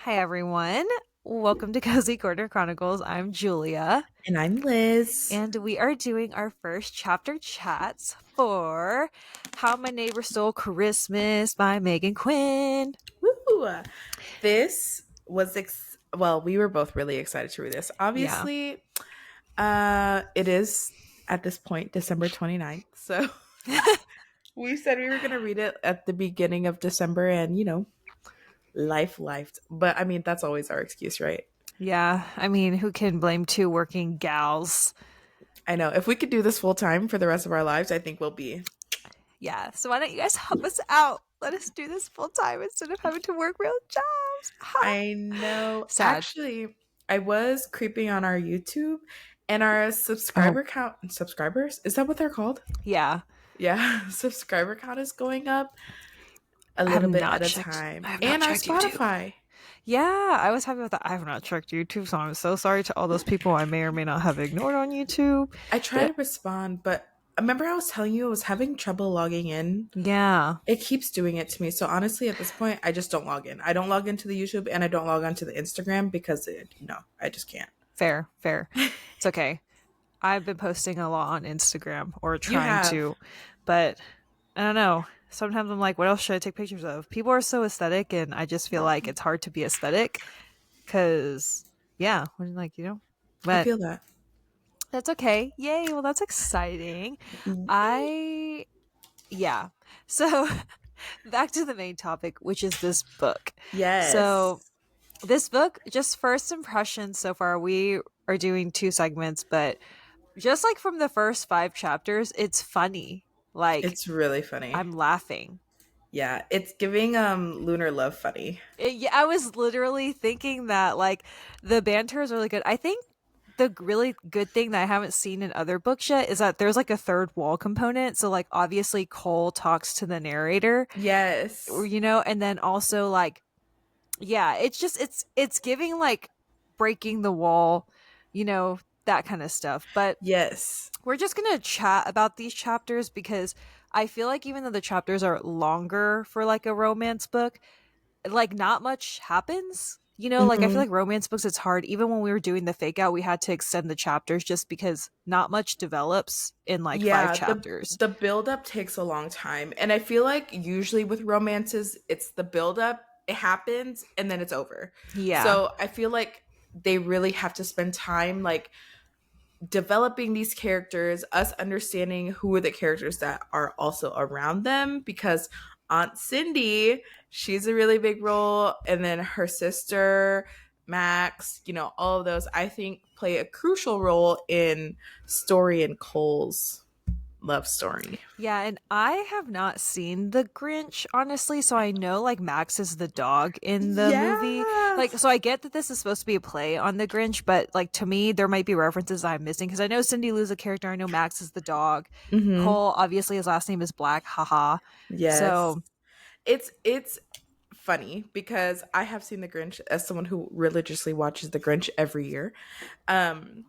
Hi, everyone. Welcome to Cozy Corner Chronicles. I'm Julia, And I'm Liz. and we are doing our first chapter chats for How My Neighbor Stole Christmas by Megan Quinn. Woo! This was well, we were both really excited to read this. Yeah. Obviously, it is at this point December 29th. So we said we were going to read it at the beginning of December and, life. But I mean, that's always our excuse, right? Yeah. I mean, who can blame two working gals? I know. If we could do this full time for the rest of our lives, I think we'll be. Yeah. So why don't you guys help us out? Let us do this full time instead of having to work real jobs. Ha! I know. Sad. Actually, I was creeping on our YouTube and our Oh, subscriber count. Subscribers? Is that what they're called? yeah. Yeah, subscriber count is going up a I have little bit not at a checked. I time. have not And our checked YouTube. Spotify. Yeah, I was happy with that. I have not checked YouTube, so I'm so sorry to all those people I may or may not have ignored on YouTube. I try But to respond, but remember I was telling you I was having trouble logging in? yeah, It keeps doing it to me. So honestly, at this point, I just don't log in. I don't log into the YouTube and I don't log onto the Instagram because no, I just can't. fair, fair. It's okay. I've been posting a lot on Instagram or You trying have. to, but I don't know. Sometimes I'm like, what else should I take pictures of? People are so aesthetic, and I just feel like it's hard to be aesthetic because, yeah, when I but feel that. that's okay. Yay. Well, that's exciting. I, yeah. So back to the main topic, which is this book. So, Yes. this book, just first impressions so far, we are doing two segments, but just like from the first five chapters, it's funny. Like, It's really funny. I'm laughing. Yeah, it's giving Lunar Love funny. Yeah, I was literally thinking that, like, the banter is really good. I think the really good thing that I haven't seen in other books yet is that there's like a third wall component. So, like, obviously, Cole talks to the narrator, Yes. and then also, like, yeah, it's giving like breaking the wall, that kind of stuff. But Yes. we're just going to chat about these chapters because I feel like even though the chapters are longer for like a romance book, like not much happens. Like I feel Mhm. like romance books it's hard. Even when we were doing the fake out, we had to extend the chapters just because not much develops in like five Yeah, chapters. the build up takes a long time. And I feel like usually with romances, it's the build up, it happens and then it's over. Yeah. So I feel like they really have to spend time like developing these characters, us understanding who are the characters that are also around them because Aunt Cindy, she's a really big role and then her sister Max, all of those I think play a crucial role in Story and Cole's love story. Yeah, and I have not seen The Grinch, honestly, so I know like Max is the dog in the movie. Yeah. Like, so I get that this is supposed to be a play on The Grinch, but like to me, there might be references I'm missing because I know Cindy Lou's a character, I know Max is the dog. Mhm. Cole, obviously, his last name is Black, haha. Yes. So, It's funny because I have seen The Grinch as someone who religiously watches The Grinch every year. Um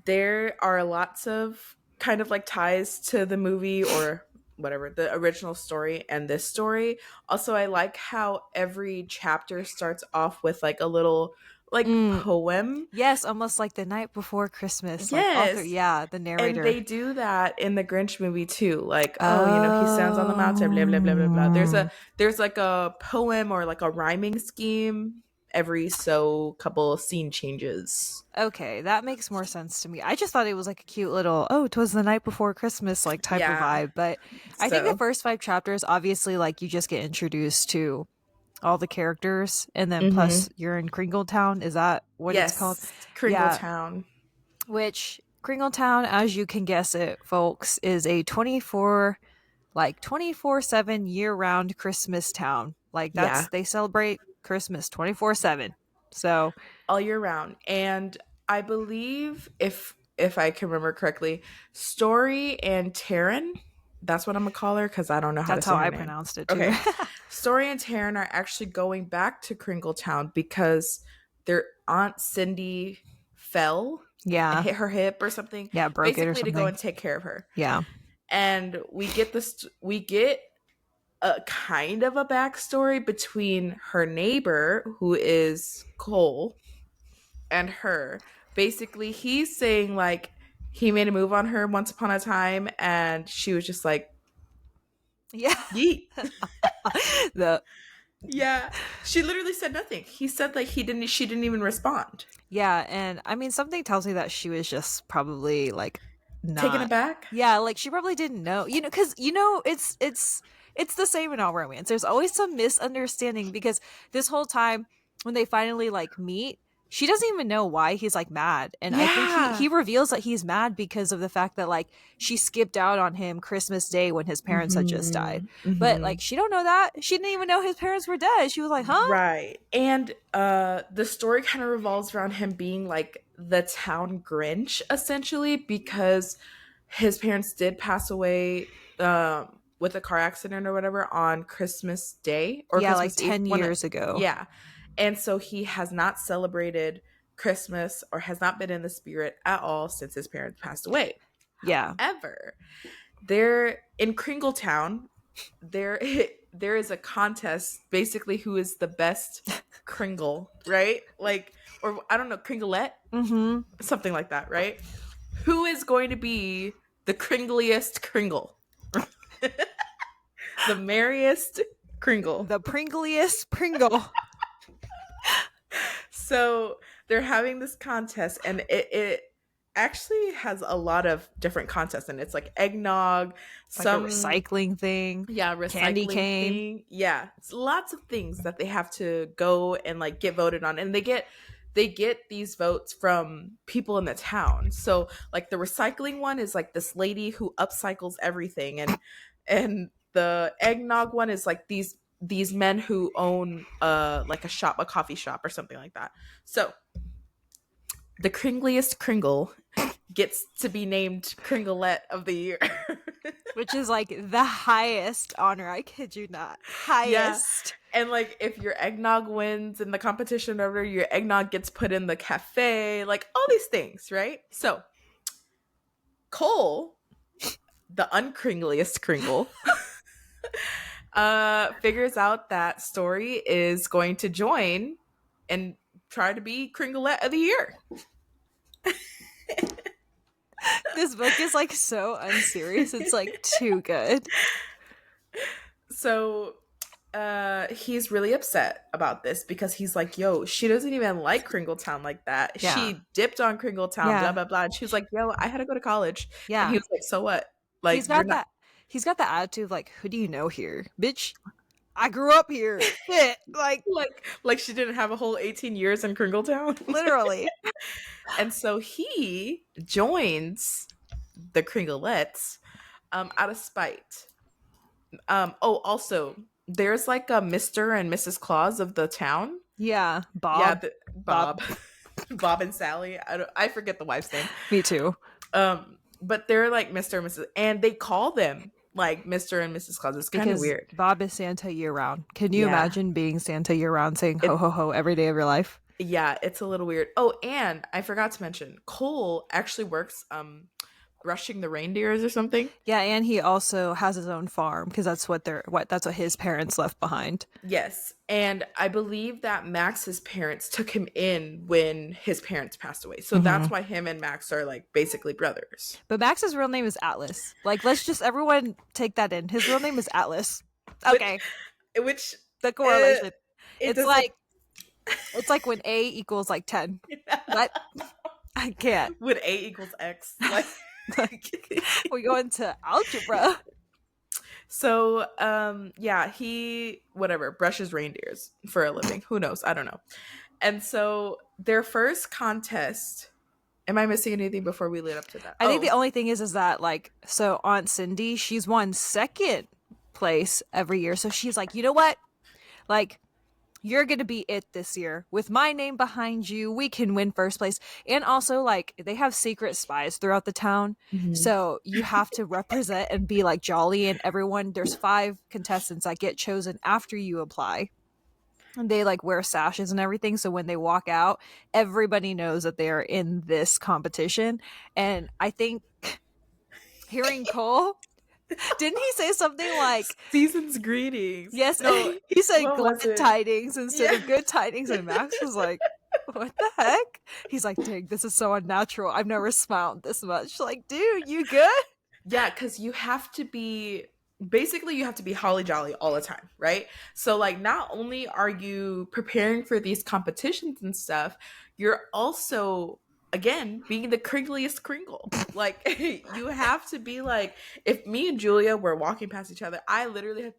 there are lots of kind of like ties to the movie or whatever, the original story and this story. Also, I like how every chapter starts off with like a little like mm, poem. yes, almost like the night before Christmas, like author, Yes. yeah, the And narrator. they do that in the Grinch movie too. Like, oh, he stands on the mountain, blah blah blah blah blah. Oh. There's like a poem or like a rhyming scheme every so couple scene changes. Okay, that makes more sense to me. I just thought it was like a cute little, oh, 'twas the night before Christmas, like type of Yeah. vibe. But I think the So, first five chapters, obviously, like you just get introduced to all the characters, and then mhm. plus you're in Kringletown. Is that what it's called? Yes, Yeah, Kringletown. which Kringletown, as you can guess it, folks, is a 24/7 year round Christmas town. Like Yeah, they celebrate Christmas 24/7. So all year round. And I believe if I can remember correctly, Story and Taryn, that's what I'm gonna call her because I don't know how to that's how say her I name. pronounced it too. Okay. Story and Taryn are actually going back to Kringletown because their Aunt Cindy fell and Yeah. hit her hip or something, Yeah, broke it or basically to go something. and take care of her. Yeah. And we get a kind of a backstory between her neighbor, who is Cole, and her. Basically, he's saying like he made a move on her once upon a time, and she was just like, Yeah. "Yeet." the Yeah, she literally said nothing. He said like he didn't. She didn't even respond. Yeah, and I mean something tells me that she was just probably like Taken not. aback. Yeah, like she probably didn't know. Cuz it's the same in all romance. There's always some misunderstanding because this whole time when they finally like meet, she doesn't even know why he's like mad. And I think he Yeah. reveals that he's mad because of the fact that like she skipped out on him Christmas Day when his parents had just died. Hmm. But Hmm. like she don't know that. She didn't even know his parents were dead. She was like, "Huh?" Right. And the story kind of revolves around him being like the town Grinch essentially because his parents did pass away with a car accident or whatever on Christmas Day or Yeah, like Christmas Eve 10 years ago. yeah. And so he has not celebrated Christmas or has not been in the spirit at all since his parents passed away. Yeah. However, there in Kringletown, there there is a contest basically who is the best Kringle, right? Like or I don't know, Kringlet, Mhm. something like that, right? Who is going to be the kringliest Kringle? The merriest Kringle. The pringliest Pringle. So they're having this contest and it actually has a lot of different contests and it's like eggnog, It's like a some recycling thing, yeah, candy recycling cane. thing. Yeah. It's lots of things that they have to go and like get voted on. And they get these votes from people in the town. So like the recycling one is like this lady who upcycles everything and the eggnog one is like these men who own like a shop, a coffee shop or something like that. So the kringliest Kringle gets to be named Kringlet of the Year. Which is like the highest honor. I kid you not. Yeah. Highest. And like if your eggnog wins in the competition over, your eggnog gets put in the cafe, like all these things, right? So Cole, the unkringliest Kringle, figures out that Story is going to join and try to be Kringlet of the Year. This book is like so unserious. It's like too good. So he's really upset about this because he's like, yo, she doesn't even like Kringletown like that. Yeah. She dipped on Kringletown, blah Yeah. blah blah. And she was like, yo, I had to go to college. And he Yeah. was like, so what? He's Like you're got not that he's got the attitude of like, who do you know here? Bitch, I grew up here. Shit. Like like she didn't have a whole 18 years in Kringletown. literally. And so he joins the Kringlets out of spite. Oh, also, there's like a Mr. and Mrs. Claus of the town. Yeah. Yeah, Bob. Bob. Bob. Bob and Sally. I forget the wife's name. Me too. But they're like Mr. and Mrs. and they call them like Mr. and Mrs. Claus. It's kind of Because weird. Bob is Santa year round. Can you Yeah. imagine being Santa year round saying ho It, ho ho every day of your life? yeah, it's a little weird. Oh, and I forgot to mention, Cole actually works brushing the reindeers or something. Yeah, and he also has his own farm because that's what his parents left behind. Yes. And I believe that Max's parents took him in when his parents passed away. So that's why him and Max are like basically brothers. But Max's real name is Atlas. Like, let's just everyone take that in. His real name is Atlas. Which Okay, which the uh, correlation. it It's doesn't like it's like when A equals like 10. What? I can't. when A equals X. Like We go into algebra. so yeah, he whatever, brushes reindeers for a living. Who knows? I don't know. And so their first contest, am I missing anything before we lead up to that? I think the Oh, only thing is that like so Aunt Cindy, she's won second place every year. So she's like, you know what? Like you're going to be it this year. With my name behind you, we can win first place. And also, like, they have secret spies throughout the town. mhm. So you have to represent and be like jolly. And everyone, there's 5 contestants that get chosen after you apply. And they like wear sashes and everything. So when they walk out, everybody knows that they're in this competition. And I think hearing Cole Didn't he say something like, Season's greetings. yes, No, he said what glad was it? tidings instead Yeah. of good tidings, and Max was like, what the heck? He's like, dang, this is so unnatural. I've never smiled this much. Like, dude, you good? Yeah, because you have to be basically you have to be holly jolly all the time, right? So like not only are you preparing for these competitions and stuff, you're also again being the cringliest kringle. Like you have to be like if me and Julia were walking past each other, I literally had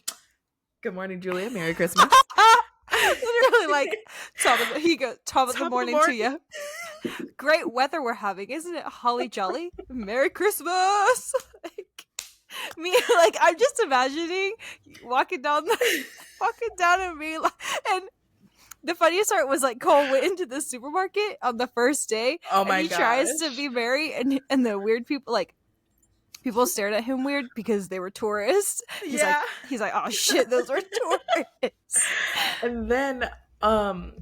good morning, Julia, Merry Christmas. Literally, like, top of the Top of the morning to morning. you. Great weather we're having, isn't it? Holly jolly. Merry Christmas. Like, me, like, I'm just imagining walking down the walking down and me like, and the funniest part was like Cole went into the supermarket on the first day Oh and my he tries to gosh. be merry and the weird people like people stared at him weird because they were tourists. Yeah. He's like, oh shit, those were tourists. And then um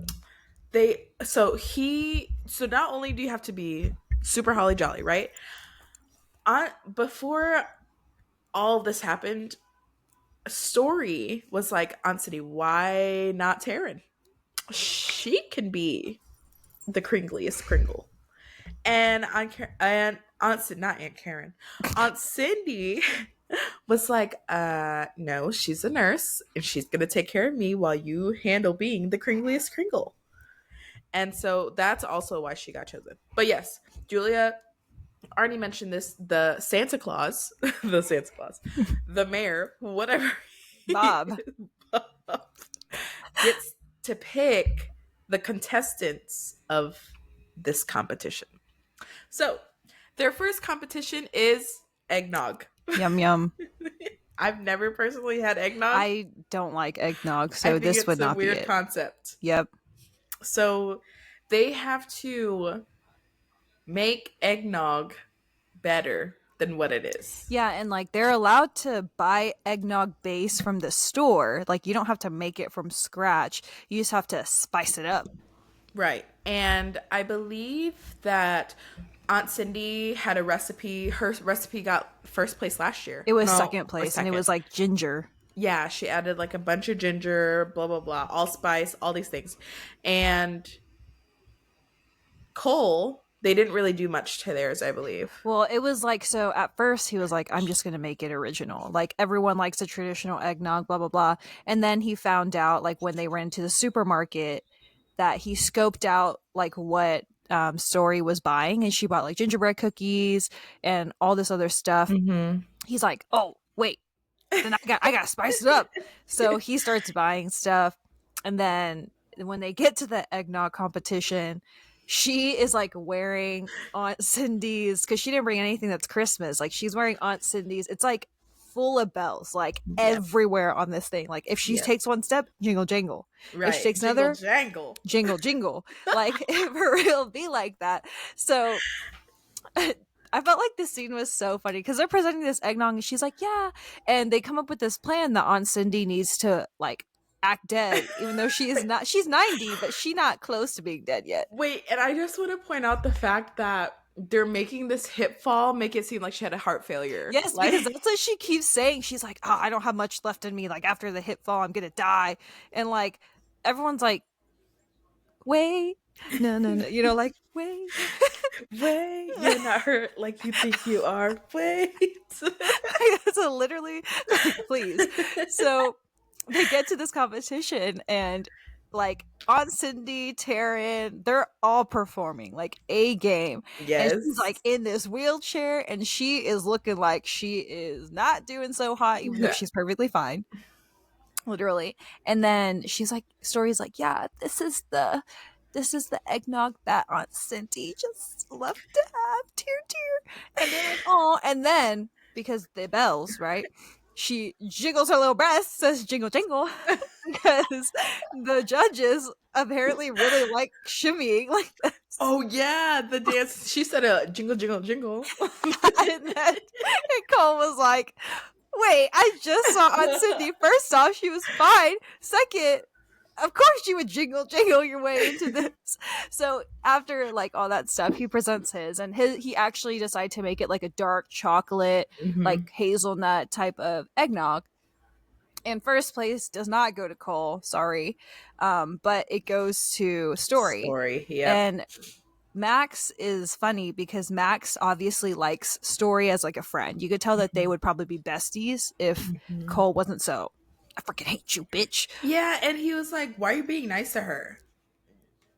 so not only do you have to be super holly jolly, right? Before all this happened, Story was like, Aunt City, why not Taryn? She can be the cringliest Kringle. And not Aunt Karen, Aunt Cindy was like, no, she's a nurse and she's gonna take care of me while you handle being the cringliest Kringle. And so that's also why she got chosen. But yes, Julia already mentioned this, the Santa Claus, the Santa Claus, the mayor, whatever Bob. gets to pick the contestants of this competition. So, their first competition is eggnog. Yum yum. I've never personally had eggnog. I don't like eggnog, I so think this would it's a not be weird it. concept. Yep. So, they have to make eggnog better than what it is. Yeah, and like they're allowed to buy eggnog base from the store. Like you don't have to make it from scratch. You just have to spice it up. Right. And I believe that Aunt Cindy had a recipe. Her recipe got first place last year. It was No, second or place and it second. was like ginger. Yeah, she added like a bunch of ginger, blah, blah, blah, allspice, all these things. And Cole, they didn't really do much to theirs, I believe. Well, it was like so at first he was like, I'm just gonna make it original. Like everyone likes a traditional eggnog, blah blah blah. And then he found out like when they ran to the supermarket that he scoped out like what Story was buying and she bought like gingerbread cookies and all this other stuff. Mm-hmm. He's like, oh wait, then I gotta spice it up. So he starts buying stuff, and then when they get to the eggnog competition, she is like wearing Aunt Cindy's because she didn't bring anything that's Christmas. Like she's wearing Aunt Cindy's. It's like full of bells, like Yep. everywhere on this thing. Like if she Yep. takes one step, jingle jangle. Right. If she takes Jingle another, jangle. jingle jingle. Like it for real be like that. So I felt like this scene was so funny because they're presenting this eggnog and she's like, yeah. And they come up with this plan that Aunt Cindy needs to like act dead, even though she is not, she's 90, but she's not close to being dead yet. Wait, and I just want to point out the fact that they're making this hip fall make it seem like she had a heart failure. Yes, like, because that's what she keeps saying. She's like, oh, I don't have much left in me. Like after the hip fall, I'm going to die. And like, everyone's like, wait, no, no, no. You know, like, wait. wait, you're not hurt like you think you are. Wait. So literally, like, please. So they get to this competition and like Aunt Cindy, Taryn, they're all performing like a game. Yes. And she's like in this wheelchair and she is looking like she is not doing so hot, even though she's perfectly fine. Literally. And then she's like, Story's like, yeah, this is the eggnog that Aunt Cindy just loved to have. Tear, tear. And they're like, oh, and then because the bells, right? She jiggles her little breast, says jingle jingle, because the judges apparently really like shimmying like this. Oh yeah, the dance. She said a jingle jingle jingle. And then Cole was like, wait, I just saw Aunt Cindy. First off, she was fine. Second, Of course you would jingle your way into this. So after like all that stuff, he presents his, and he actually decided to make it like a dark chocolate, Mm-hmm. like hazelnut type of eggnog. In first place does not go to Cole, sorry, but it goes to Story. Story. Yep. And Max is funny because Max obviously likes Story as like a friend. You could tell that they Mm-hmm. would probably be besties if Mm-hmm. Cole wasn't so I freaking hate you, bitch. Yeah, and he was like, "Why are you being nice to her?"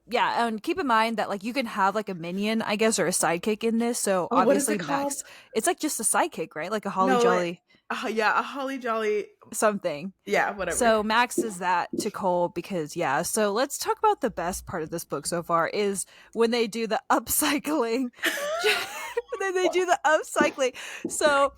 Yeah, and keep in mind that like you can have like a minion, I guess, or a sidekick in this. So Oh, what is obviously it called? Max, it's like just a sidekick, right? Like a Holly No, like, Jolly yeah, a holly jolly. something. Yeah, whatever. So Max is that to Cole because yeah. So let's talk about the best part of this book so far is when they do the upcycling. Then they do the upcycling. So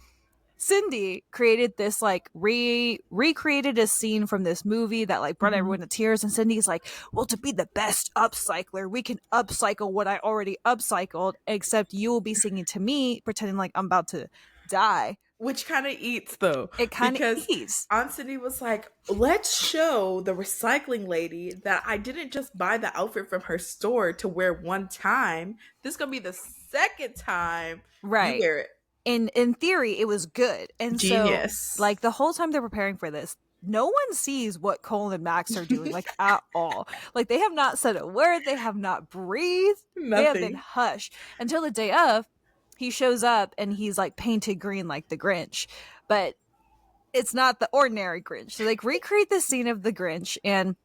Cindy created this like recreated a scene from this movie that like brought Mhm. everyone to tears, and Cindy's like, well, to be the best upcycler, we can upcycle what I already upcycled, except you will be singing to me pretending like I'm about to die. Which kind of eats though, It kind of because eats. Aunt Cindy was like, "Let's show the recycling lady that I didn't just buy the outfit from her store to wear one time. This is gonna be the second time you Right. wear it." In theory it was good, and so Genius. like the whole time they're preparing for this, no one sees what Cole and Max are doing like at all. Like they have not said a word, they have not breathed, they have been Nothing. hushed until the day of. He shows up and he's like painted green like the Grinch, but it's not the ordinary Grinch. So like recreate the scene of the Grinch, and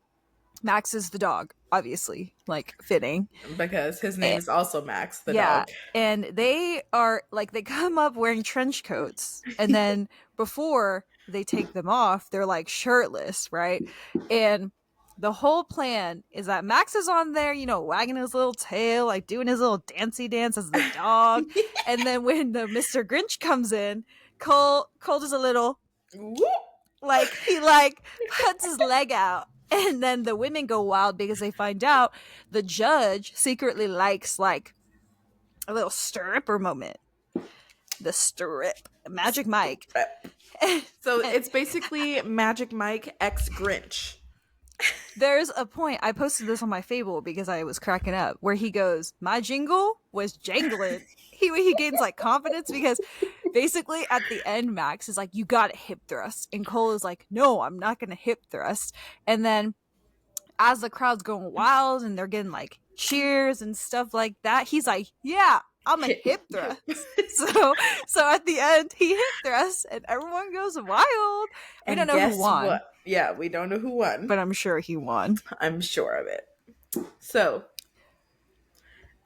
Max is the dog, obviously, like fitting. Because his name is also Max, the Yeah. dog. And they are like, they come up wearing trench coats. And then before they take them off, they're like shirtless, right? And the whole plan is that Max is on there, you know, wagging his little tail, like doing his little dancey dance as the dog. And then when the Mr. Grinch comes in, Cole does a little, like, he like puts his leg out. And then the women go wild because they find out the judge secretly likes like a little stripper moment. The strip. Magic Mike. So it's basically Magic Mike X Grinch. There's a point, I posted this on my Fable because I was cracking up, where he goes, my jingle was jangling. He gains like confidence because basically at the end, Max is like, you got to hip thrust. And Cole is like, no, I'm not going to hip thrust. And then as the crowd's going wild and they're getting like cheers and stuff like that, he's like, yeah, I'm a hip thrust. So at the end he hip thrusts and everyone goes wild. We don't And know who guess won, what? Yeah, we don't know who won. but I'm sure he won. I'm sure of it. So,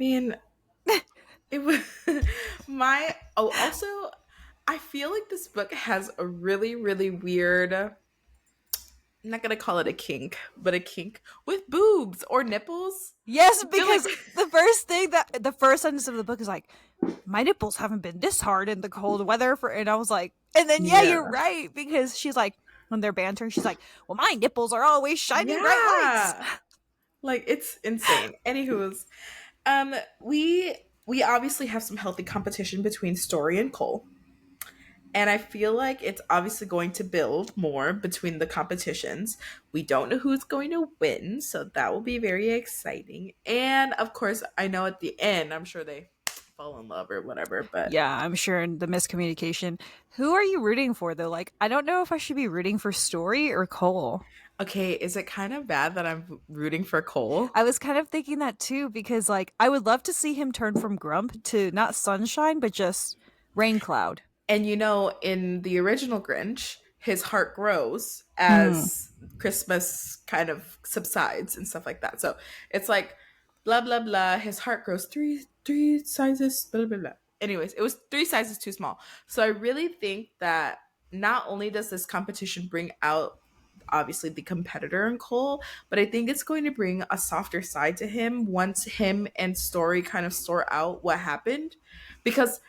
man, it was my. Oh, also, I feel like this book has a really, really weird. I'm not gonna call it a kink, but a kink with boobs or nipples. Yes, I feel like because the first sentence of the book is like, my nipples haven't been this hard in the cold weather for, and I was like, and then yeah, yeah, you're right, because she's like, when they're bantering, she's like, well, my nipples are always shiny bright lights. yeah, like it's insane. Anywho's, we obviously have some healthy competition between Story and Cole. And I feel like it's obviously going to build more between the competitions. We don't know who's going to win, so that will be very exciting. And of course, I know at the end, I'm sure they fall in love or whatever, but Yeah, I'm sure in the miscommunication. Who are you rooting for though? Like, I don't know if I should be rooting for Story or Cole. okay, is it kind of bad that I'm rooting for Cole? I was kind of thinking that too because like I would love to see him turn from Grump to not Sunshine but just Rain Cloud. And you know, in the original Grinch, his heart grows Mm. as Christmas kind of subsides and stuff like that. So it's like blah blah blah. His heart grows three sizes. Blah blah blah. Anyways, it was three sizes too small. So I really think that not only does this competition bring out obviously the competitor in Cole, but I think it's going to bring a softer side to him once him and Story kind of sort out what happened. Because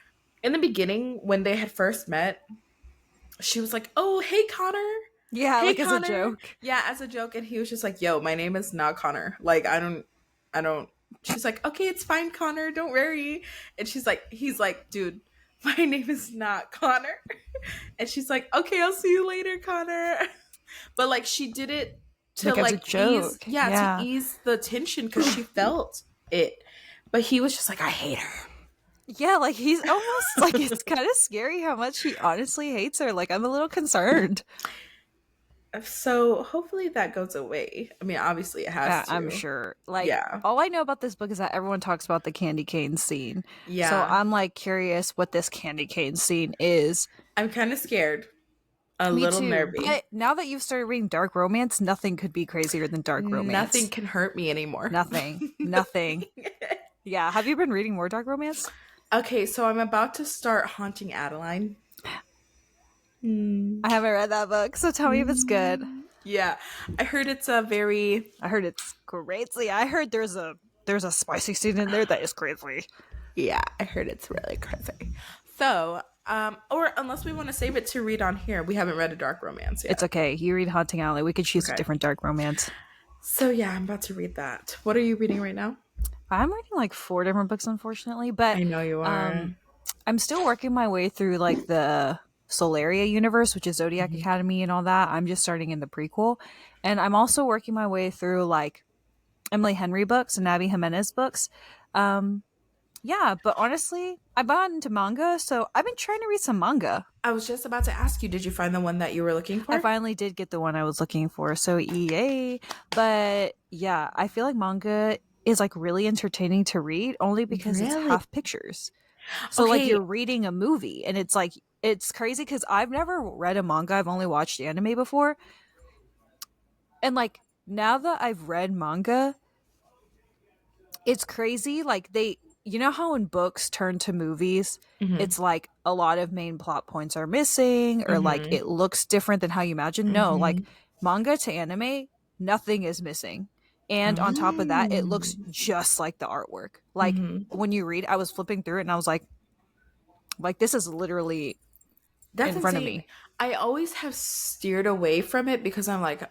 in the beginning, when they had first met, she was like, "Oh, hey Connor, Yeah, hey like as a Connor," joke. yeah, as a joke, and he was just like, "Yo, my name is not Connor. Like, I don't." She's like, "Okay, it's fine, Connor. Don't worry." And he's like, "Dude, my name is not Connor." And she's like, "Okay, I'll see you later, Connor." But like, she did it to Like as a like ease, joke. yeah, to Yeah. ease the tension because she felt it. But he was just like, I hate her. Yeah, like he's almost like it's kind of scary how much he honestly hates her. Like I'm a little concerned. So hopefully that goes away. I mean, obviously it Yeah, has I'm to. sure. Like Yeah. all I know about this book is that everyone talks about the candy cane scene. So Yeah. I'm like curious what this candy cane scene is. I'm kind of scared, a Me little too. nervy. But now that you've started reading dark romance, nothing could be crazier than dark Nothing romance. can hurt me anymore. Nothing. Nothing. Yeah. Have you been reading more dark romance? Okay, so I'm about to start Haunting Adeline. I haven't read that book, so tell me if it's good. Yeah, I heard it's a very, I heard it's crazy. I heard there's a spicy scene in there that is crazy. yeah, I heard it's really crazy. So, or unless we want to save it to read on here, we haven't read a dark romance It's yet. okay. You read Haunting Alley. We could choose a Okay. different dark romance. So yeah, I'm about to read that. What are you reading right now? I'm reading like four different books, unfortunately, but I know you um, are. I'm still working my way through like the Solaria universe, which is Zodiac Mhm. Academy and all that. I'm just starting in the prequel, and I'm also working my way through like Emily Henry books and Abby Jimenez books. Um, yeah, but honestly, I bought into manga, so I've been trying to read some manga. I was just about to ask you, did you find the one that you were looking I for? finally did get the one I was looking for, so EA. But yeah, I feel like manga is like really entertaining to read only because it's Really? half pictures. So like Okay. you're reading a movie and it's like it's crazy cuz I've never read a manga, I've only watched anime before. And like now that I've read manga, it's crazy like they you know how when books turn to movies, Mm-hmm. it's like a lot of main plot points are missing or like Mm-hmm. it looks different than how you imagine. No, like Mm-hmm. manga to anime, nothing is missing. And on top of that, it looks Oh. just like the artwork. Like Mm-hmm. when you read, I was flipping through it and I was like this is literally That's in front of insane. me. I always have steered away from it because I'm like,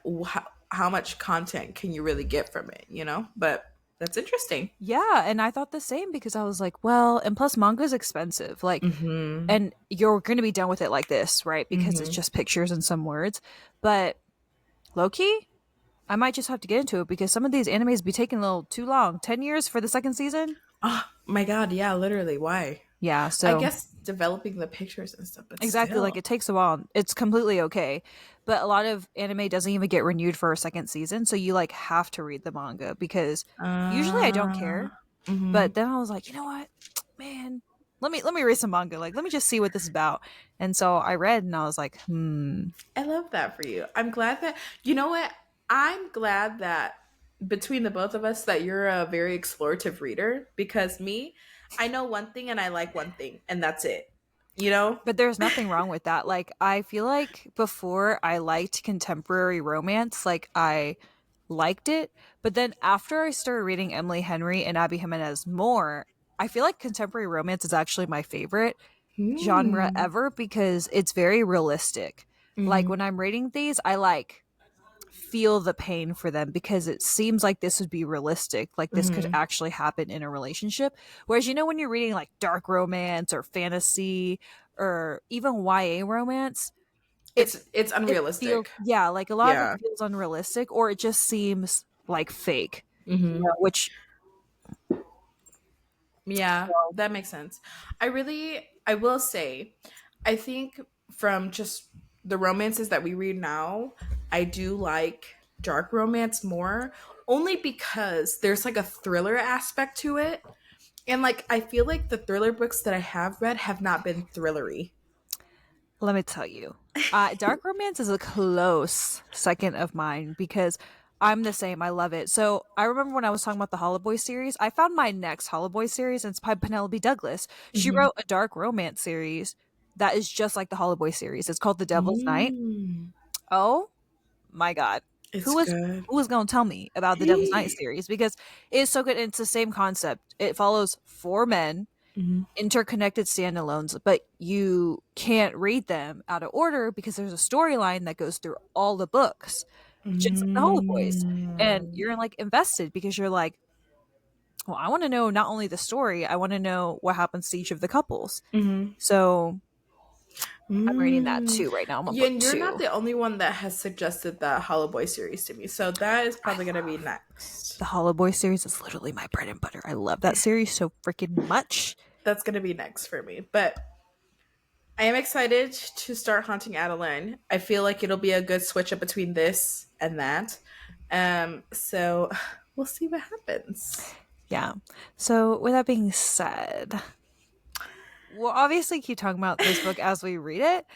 how much content can you really get from it, you know? But that's interesting. Yeah, and I thought the same because I was like, well, and plus manga's expensive. Like Mm-hmm. and you're going to be done with it like this, right? Because it's Mm-hmm. just pictures and some words. But low key, I might just have to get into it because some of these animes be taking a little too long. 10 years for the second season? Oh my God. Yeah, literally. Why? Yeah, I so guess developing the pictures and stuff, but exactly like still. it takes a while. It's completely okay. But a lot of anime doesn't even get renewed for a second season, so you like have to read the manga because usually I don't Uh, care. mm-hmm. But then I was like, you know what? Man, let me read some manga. Like let me just see what this is about. And so I read and I was like, I love that for you. I'm glad that, you know what? I'm glad that between the both of us that you're a very explorative reader because me, I know one thing and I like one thing and that's it. You know? but there's nothing wrong with that. Like I feel like before I liked contemporary romance, like I liked it, but then after I started reading Emily Henry and Abby Jimenez more, I feel like contemporary romance is actually my favorite genre Hmm. ever because it's very realistic. Like Hmm. when I'm reading these, I like feel the pain for them because it seems like this would be realistic, like this could Hmm. actually happen in a relationship. Whereas when you're reading like dark romance or fantasy or even YA romance, it It's it feels, unrealistic. yeah, like a lot of it Yeah. feels unrealistic or it just seems like fake. Hmm. Which Yeah, that makes sense. I will say, I think from just the romances that we read now, I do like dark romance more, only because there's like a thriller aspect to it. And like, I feel like the thriller books that I have read have not been thrillery. let me tell you, dark romance is a close second of mine because I'm the same. I love it. So I remember when I was talking about the Hollow Boy series, I found my next Hollow Boy series, and it's by Penelope Douglas. She Hmm. wrote a dark romance series that is just like the Hollow Boy series. It's called The Devil's Night. Mm, Oh my god, it's who was good. who was going to tell me about the Devil's Night series? Because it's so good. And it's the same concept. It follows four men Hmm. interconnected standalones, but you can't read them out of order because there's a storyline that goes through all the books, just like the Hollow Boys. And Mm, you're like invested because you're like, well, I want to know not only the story, I want to know what happens to each of the couples. hmm. So I'm reading that Mm. too right now. I'm on Yeah, book and you're not two. the only one that has suggested the Hollow Boy series to me, so that is I probably going to be love next. the Hollow Boy series. Is literally my bread and butter. I love that series so freaking much. That's going to be next for me. But I am excited to start Haunting Adeline. I feel like it'll be a good switch up between this and that. So we'll see what happens. Yeah. So with that being said, we'll obviously keep talking about this book as we read it.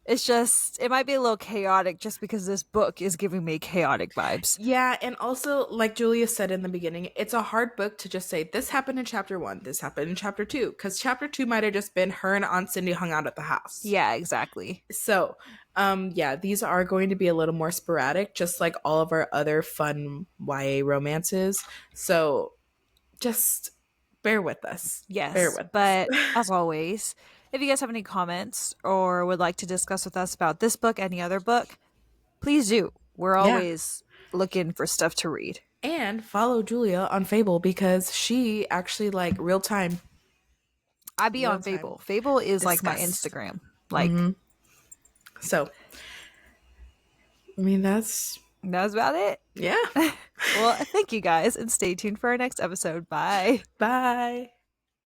It's just it might be a little chaotic just because this book is giving me chaotic vibes. Yeah, and also, like Julia said in the beginning, it's a hard book to just say, this happened in chapter one, this happened in chapter two, because chapter two might have just been her and Aunt Cindy hung out at the house. Yeah, exactly. So, yeah, these are going to be a little more sporadic, just like all of our other fun YA romances. So, just bear with us. Bear Yes, with us. but as always, if you guys have any comments or would like to discuss with us about this book, any other book, please do. We're Yeah. always looking for stuff to read. And follow Julia on Fable because she actually like I be real on time Fable. Fable is like my discuss. Instagram. Like So, I mean, that's, that's about it. yeah. Well, thank you guys and stay tuned for our next episode. Bye. Bye.